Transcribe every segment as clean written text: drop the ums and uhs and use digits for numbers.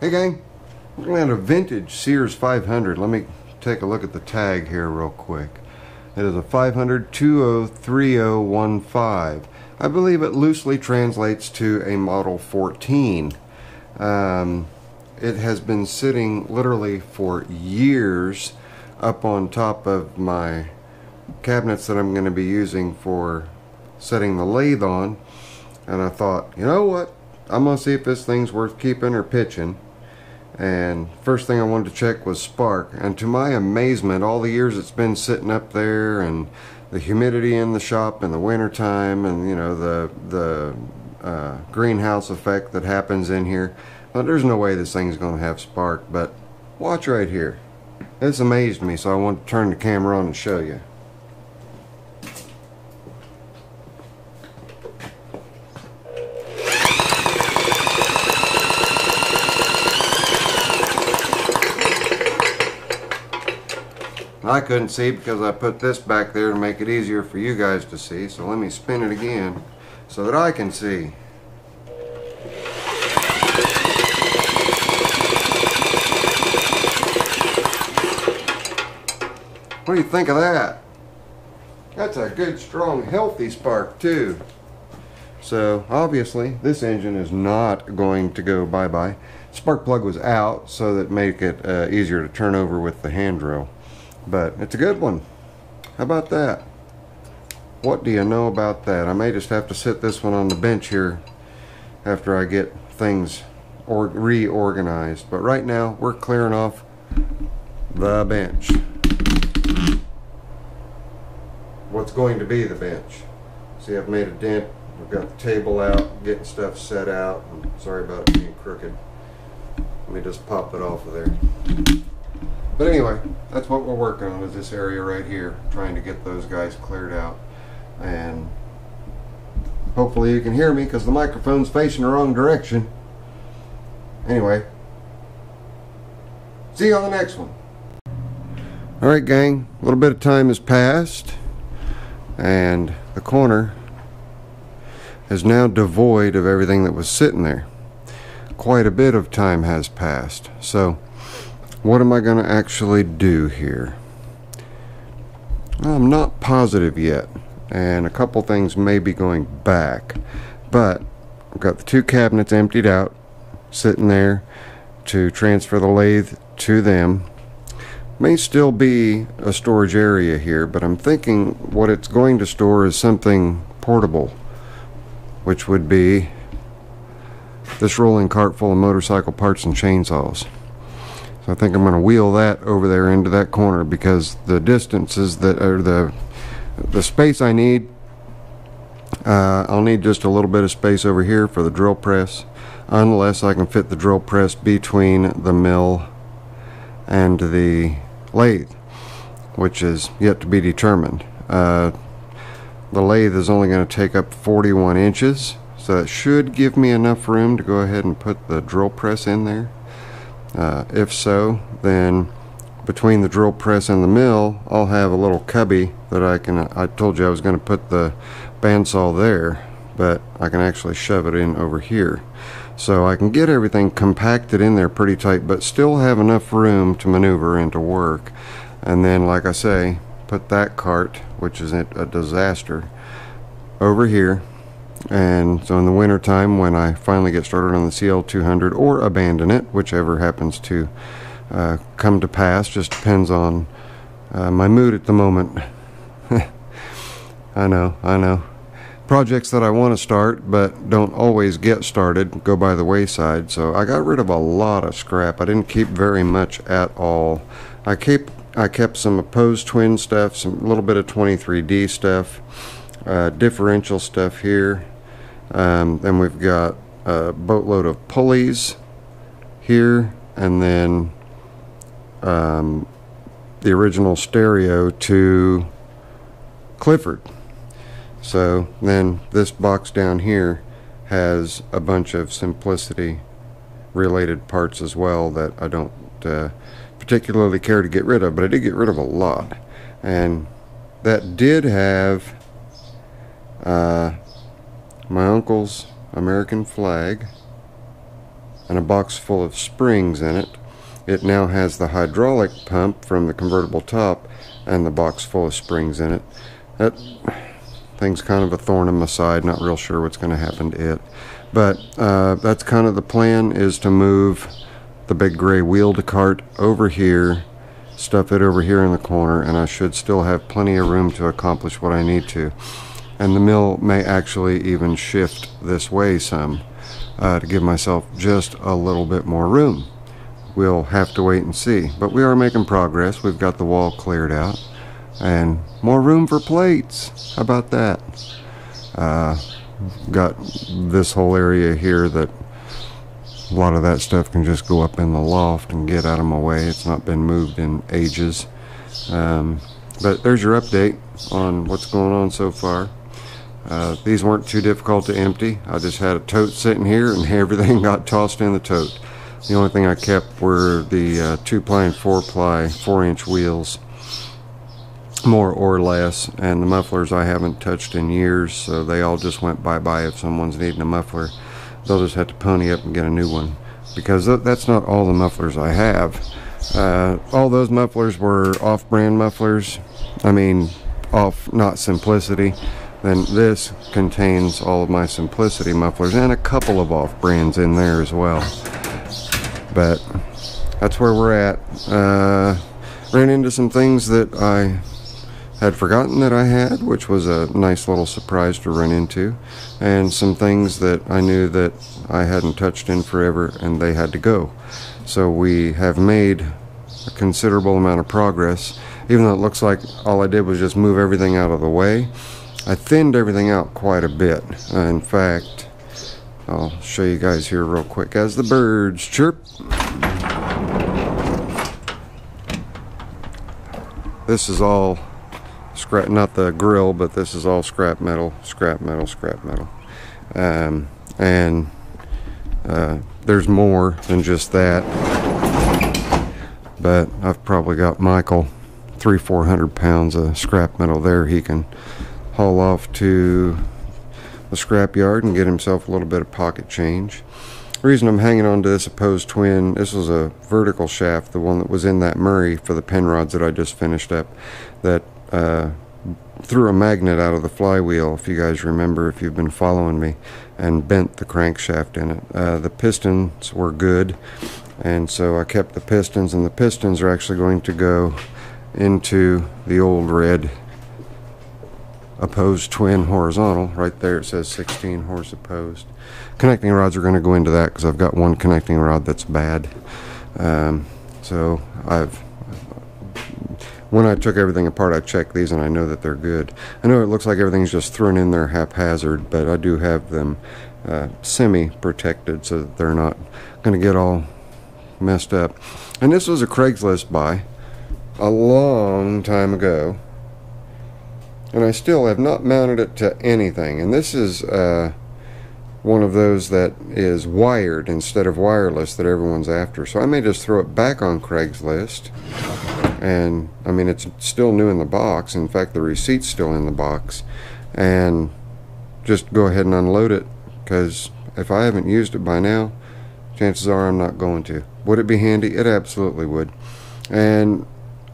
Hey gang, looking at a vintage Sears 500. Let me take a look at the tag here real quick. It is a 500 203015. I believe it loosely translates to a model 14. It has been sitting literally for years up on top of my cabinets that I'm going to be using for setting the lathe on, and I thought, you know what, I'm going to see if this thing's worth keeping or pitching. And first thing I wanted to check was spark, and to my amazement, all the years it's been sitting up there and the humidity in the shop in the winter time, and you know, the greenhouse effect that happens in here, well, there's no way this thing's going to have spark. But watch right here, this amazed me, so I want to turn the camera on and show you. I couldn't see because I put this back there to make it easier for you guys to see, so let me spin it again so that I can see. What do you think of that? That's a good, strong, healthy spark too. So obviously this engine is not going to go bye-bye. Spark plug was out so that make it easier to turn over with the hand drill. But it's a good one. How about that? What do you know about that? I may just have to sit this one on the bench here after I get things reorganized. But right now we're clearing off the bench. What's going to be the bench. See, I've made a dent. We've got the table out, getting stuff set out. And sorry about it being crooked. Let me just pop it off of there. But anyway, that's what we're working on, is this area right here, trying to get those guys cleared out. And hopefully you can hear me because the microphone's facing the wrong direction. Anyway, see you on the next one. Alright gang, a little bit of time has passed and the corner is now devoid of everything that was sitting there. Quite a bit of time has passed. So what am I going to actually do here? I'm not positive yet, and a couple things may be going back, but I've got the two cabinets emptied out, sitting there to transfer the lathe to them. May still be a storage area here, but I'm thinking what it's going to store is something portable, which would be this rolling cart full of motorcycle parts and chainsaws. I think I'm going to wheel that over there into that corner, because the distances that are the space I need, I'll need just a little bit of space over here for the drill press, unless I can fit the drill press between the mill and the lathe, which is yet to be determined. The lathe is only going to take up 41 inches, so it should give me enough room to go ahead and put the drill press in there. If so, then between the drill press and the mill, I'll have a little cubby that I told you I was going to put the bandsaw there, but I can actually shove it in over here. So I can get everything compacted in there pretty tight, but still have enough room to maneuver and to work. And then, like I say, put that cart, which is a disaster, over here. And so in the winter time, when I finally get started on the CL200 or abandon it, whichever happens to come to pass, just depends on my mood at the moment. I know. Projects that I want to start but don't always get started go by the wayside. So I got rid of a lot of scrap. I didn't keep very much at all. I kept some opposed twin stuff, some little bit of 23D stuff, differential stuff here. Then we've got a boatload of pulleys here, and then the original stereo to Clifford. So then this box down here has a bunch of Simplicity related parts as well that I don't particularly care to get rid of, but I did get rid of a lot. And that did have my uncle's American flag and a box full of springs in it. It now has the hydraulic pump from the convertible top and the box full of springs in it. That thing's kind of a thorn in my side, not real sure what's going to happen to it. But that's kind of the plan, is to move the big gray wheeled cart over here, stuff it over here in the corner, and I should still have plenty of room to accomplish what I need to. And the mill may actually even shift this way some to give myself just a little bit more room. We'll have to wait and see, but we are making progress. We've got the wall cleared out and more room for plates. How about that? Got this whole area here that a lot of that stuff can just go up in the loft and get out of my way. It's not been moved in ages. But there's your update on what's going on so far. These weren't too difficult to empty. I just had a tote sitting here and everything got tossed in the tote. The only thing I kept were the 2-ply and 4-ply 4-inch wheels, more or less, and the mufflers I haven't touched in years, so they all just went bye-bye. If someone's needing a muffler, they'll just have to pony up and get a new one, because that's not all the mufflers I have. All those mufflers were off-brand mufflers. I mean, off, not Simplicity. Then this contains all of my Simplicity mufflers and a couple of off-brands in there as well. But that's where we're at. Ran into some things that I had forgotten that I had, which was a nice little surprise to run into, and some things that I knew that I hadn't touched in forever and they had to go. So we have made a considerable amount of progress, even though it looks like all I did was just move everything out of the way. I thinned everything out quite a bit. In fact, I'll show you guys here real quick as the birds chirp. This is all scrap, not the grill, but this is all scrap metal, scrap metal, scrap metal. There's more than just that, but I've probably got Michael 300-400 pounds of scrap metal there. He can haul off to the scrap yard and get himself a little bit of pocket change. The reason I'm hanging on to this opposed twin, this was a vertical shaft, the one that was in that Murray for the pin rods that I just finished up, that threw a magnet out of the flywheel, if you guys remember, if you've been following me, and bent the crankshaft in it. The pistons were good, and so I kept the pistons, and the pistons are actually going to go into the old red opposed twin horizontal. Right there it says 16 horse opposed. Connecting rods are going to go into that because I've got one connecting rod that's bad. So when I took everything apart, I checked these and I know that they're good. I know it looks like everything's just thrown in there haphazard, but I do have them semi-protected so that they're not going to get all messed up. And this was a Craigslist buy a long time ago, and I still have not mounted it to anything. And this is one of those that is wired instead of wireless that everyone's after. So I may just throw it back on Craigslist. And I mean, it's still new in the box. In fact, the receipt's still in the box. And just go ahead and unload it, because if I haven't used it by now, chances are I'm not going to. Would it be handy? It absolutely would. And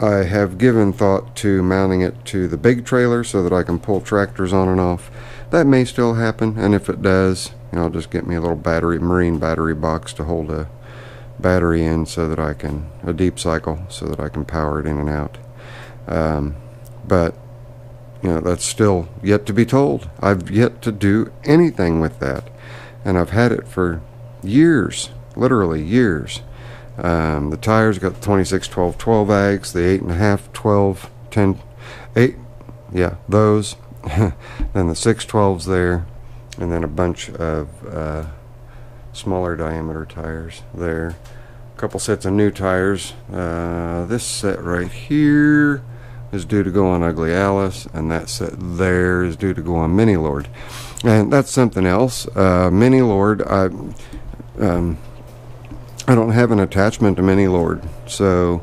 I have given thought to mounting it to the big trailer so that I can pull tractors on and off. That may still happen, and if it does, you know, I'll just get me a little marine battery box to hold a battery in, so that I can, a deep cycle, so that I can power it in and out. But you know, that's still yet to be told. I've yet to do anything with that, and I've had it for years, literally years. The tires got the 26 12 12 ags, the 8.5 12 10 8, yeah, those. Then the 612s there, and then a bunch of smaller diameter tires there. A couple sets of new tires. This set right here is due to go on Ugly Alice, and that set there is due to go on Mini Lord. And that's something else. Mini Lord, I don't have an attachment to Mini Lord, so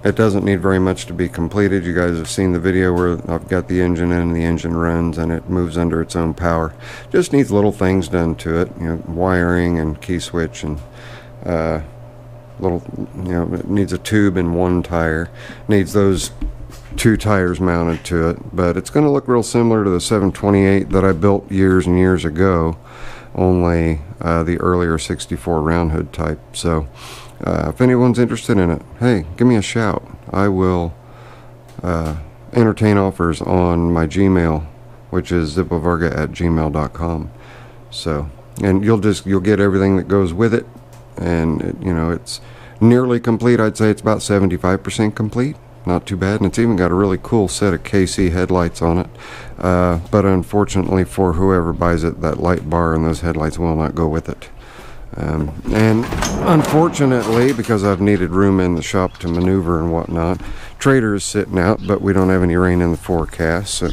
It doesn't need very much to be completed. You guys have seen the video where I've got the engine in and the engine runs and it moves under its own power. Just needs little things done to it, you know, wiring and key switch and little, you know, it needs a tube in one tire. Needs those 2 tires mounted to it, but it's going to look real similar to the 728 that I built years and years ago, only the earlier 64 round hood type. So if anyone's interested in it, hey, give me a shout. I will entertain offers on my Gmail, which is zippovarga@gmail.com. So, and you'll get everything that goes with it, and it, you know, it's nearly complete. I'd say it's about 75% complete. Not too bad, and it's even got a really cool set of KC headlights on it, but unfortunately for whoever buys it, that light bar and those headlights will not go with it. And unfortunately, because I've needed room in the shop to maneuver and whatnot, Trader is sitting out, but we don't have any rain in the forecast, so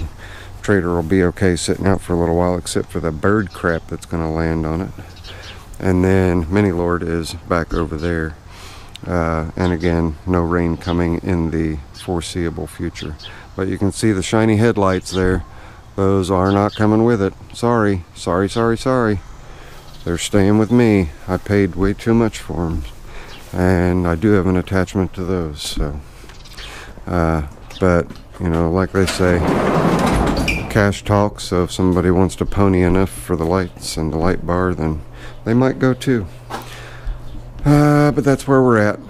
Trader will be okay sitting out for a little while, except for the bird crap that's going to land on it. And then Mini Lord is back over there. And again, no rain coming in the foreseeable future. But you can see the shiny headlights there. Those are not coming with it. Sorry, sorry, sorry, sorry. They're staying with me. I paid way too much for them. And I do have an attachment to those. So, but, you know, like they say, cash talks. So if somebody wants to pony enough for the lights and the light bar, then they might go too. But that's where we're at.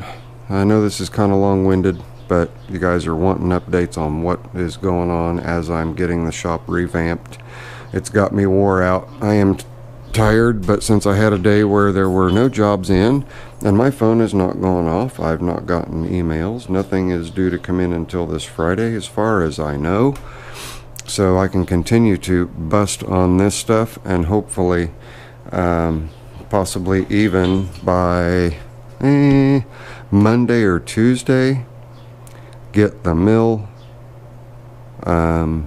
I know this is kind of long-winded, but you guys are wanting updates on what is going on as I'm getting the shop revamped. It's got me wore out. I am tired, but since I had a day where there were no jobs in, and my phone is not going off, I've not gotten emails. Nothing is due to come in until this Friday, as far as I know. So I can continue to bust on this stuff, and hopefully possibly even by Monday or Tuesday get the mill in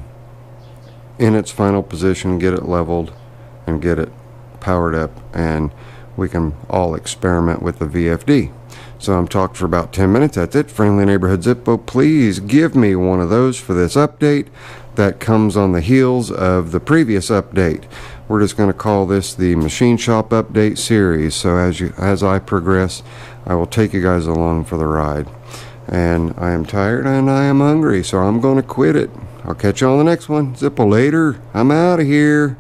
its final position, get it leveled and get it powered up, and we can all experiment with the VFD. So I'm talked for about 10 minutes. That's it. Friendly Neighborhood Zippo, please give me one of those for this update that comes on the heels of the previous update. We're just going to call this the Machine Shop Update Series. So as I progress, I will take you guys along for the ride. And I am tired and I am hungry, so I'm going to quit it. I'll catch you on the next one. Zippo later. I'm out of here.